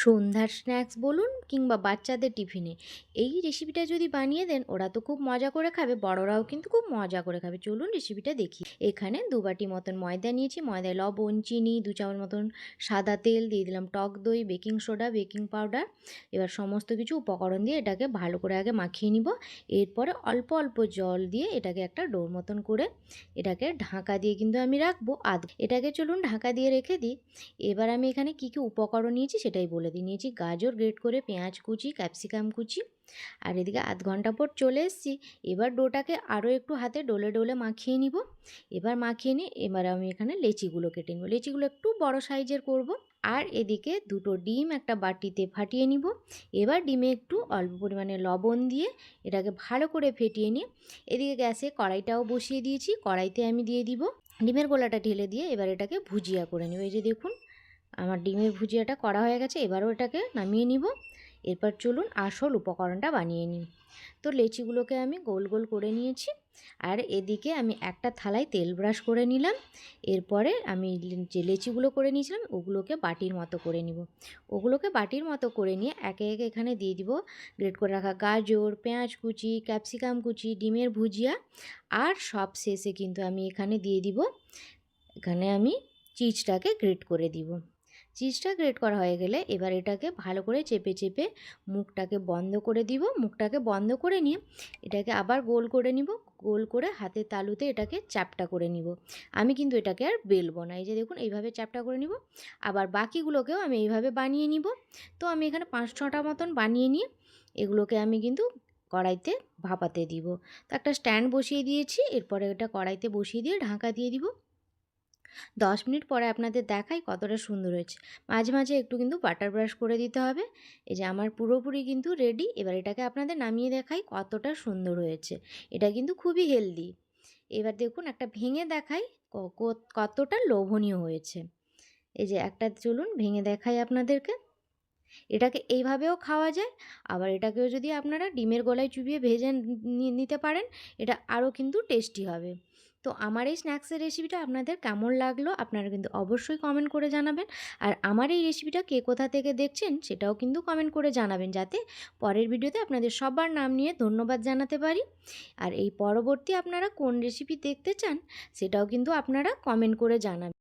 সন্ধ্যার স্ন্যাক্স বলুন কিংবা বাচ্চাদের টিফিনে এই রেসিপিটা যদি বানিয়ে দেন ওরা তো খুব মজা করে খাবে, বড়রাও কিন্তু খুব মজা করে খাবে। চলুন রেসিপিটা দেখি। এখানে 2 বাটি মতন ময়দা নিয়েছি, ময়দায় লবণ, চিনি, 2 চামচ মতন সাদা তেল দিয়ে দিলাম, টক দই, বেকিং সোডা, বেকিং পাউডার। এবার সমস্ত কিছু উপকরণ দিয়ে এটাকে ভালো করে আগে মাখিয়ে নিব। এরপরে অল্প অল্প জল দিয়ে এটাকে একটা ডোর মতন করে এটাকে ঢাকা দিয়ে কিন্তু আমি রাখবো এটাকে চলুন ঢাকা দিয়ে রেখে দিই। এবার আমি এখানে কী কী উপকরণ নিয়েছি সেটাই বলে দিই। নিয়েছি গাজর গ্রেট করে, পেঁয়াজ কুচি, ক্যাপসিকাম কুচি, আর এদিকে আধ ঘন্টা পর চলে এসেছি। এবার ডোটাকে আরও একটু হাতে ডলে ডলে মাখিয়ে নিব। এবার মাখিয়ে নিয়ে এবার আমি এখানে লেচিগুলো কেটে নেব। লেচিগুলো একটু বড় সাইজের করব। আর এদিকে 2টো ডিম একটা বাটিতে ফাটিয়ে নিব। এবার ডিমে একটু অল্প পরিমাণে লবণ দিয়ে এটাকে ভালো করে ফেটিয়ে নিয়ে এদিকে গ্যাসে কড়াইটাও বসিয়ে দিয়েছি। কড়াইতে আমি দিয়ে দিব ডিমের গোলাটা ঢেলে দিয়ে এবার এটাকে ভুজিয়া করে নেব। এই যে দেখুন আমার ডিমের ভুজিয়াটা করা হয়ে গেছে। এবারও এটাকে নামিয়ে নিব। এরপর চলুন আসল উপকরণটা বানিয়ে নিই। তো লেচিগুলোকে আমি গোল গোল করে নিয়েছি। আর এদিকে আমি একটা থালায় তেল ব্রাশ করে নিলাম। এরপরে আমি যে লেচিগুলো করে নিয়েছিলাম ওগুলোকে বাটির মতো করে নিব। ওগুলোকে বাটির মতো করে নিয়ে একে একে এখানে দিয়ে দিব গ্রেট করে রাখা গাজর, পেঁয়াজ কুচি, ক্যাপসিকাম কুচি, ডিমের ভুজিয়া। আর সব শেষে কিন্তু আমি এখানে দিয়ে দিব, এখানে আমি চিজটাকে গ্রেট করে দিব। চিজটা গ্রেট করা হয়ে গেলে এবার এটাকে ভালো করে চেপে চেপে মুখটাকে বন্ধ করে দিব। মুখটাকে বন্ধ করে নিয়ে এটাকে আবার গোল করে নিব। গোল করে হাতের তালুতে এটাকে চ্যাপ্টা করে নিব। আমি কিন্তু এটাকে আর বেলবো না। এই যে দেখুন এইভাবে চ্যাপ্টা করে নিব। আবার বাকিগুলোকেও আমি এইভাবে বানিয়ে নিব। তো আমি এখানে 5-6টা মতন বানিয়ে নিয়ে এগুলোকে আমি কিন্তু কড়াইতে ভাপাতে দিব। তো একটা স্ট্যান্ড বসিয়ে দিয়েছি। এরপরে এটা কড়াইতে বসিয়ে দিয়ে ঢাকা দিয়ে দিব। 10 মিনিট পরে আপনাদের দেখাই কতটা সুন্দর হয়েছে। মাঝে মাঝে একটু কিন্তু বাটার ব্রাশ করে দিতে হবে। এই যে আমার পুরোপুরি কিন্তু রেডি। এবার এটাকে আপনাদের নামিয়ে দেখাই কতটা সুন্দর হয়েছে। এটা কিন্তু খুবই হেলদি। এবার দেখুন একটা ভেঙে দেখাই কতটা লোভনীয় হয়েছে। এই যে একটা চলুন ভেঙে দেখাই আপনাদেরকে। এটাকে এইভাবেও খাওয়া যায়। আবার এটাকেও যদি আপনারা ডিমের গলায় চুবিয়ে ভেজে নিতে পারেন, এটা আরও কিন্তু টেস্টি হবে। তো আমার এই স্ন্যাক্সের রেসিপিটা আপনাদের কেমন লাগলো আপনারা কিন্তু অবশ্যই কমেন্ট করে জানাবেন। আর আমার এই রেসিপিটা কে কোথা থেকে দেখছেন সেটাও কিন্তু কমেন্ট করে জানাবেন, যাতে পরের ভিডিওতে আপনাদের সবার নাম নিয়ে ধন্যবাদ জানাতে পারি। আর এই পরবর্তী আপনারা কোন রেসিপি দেখতে চান সেটাও কিন্তু আপনারা কমেন্ট করে জানাবেন।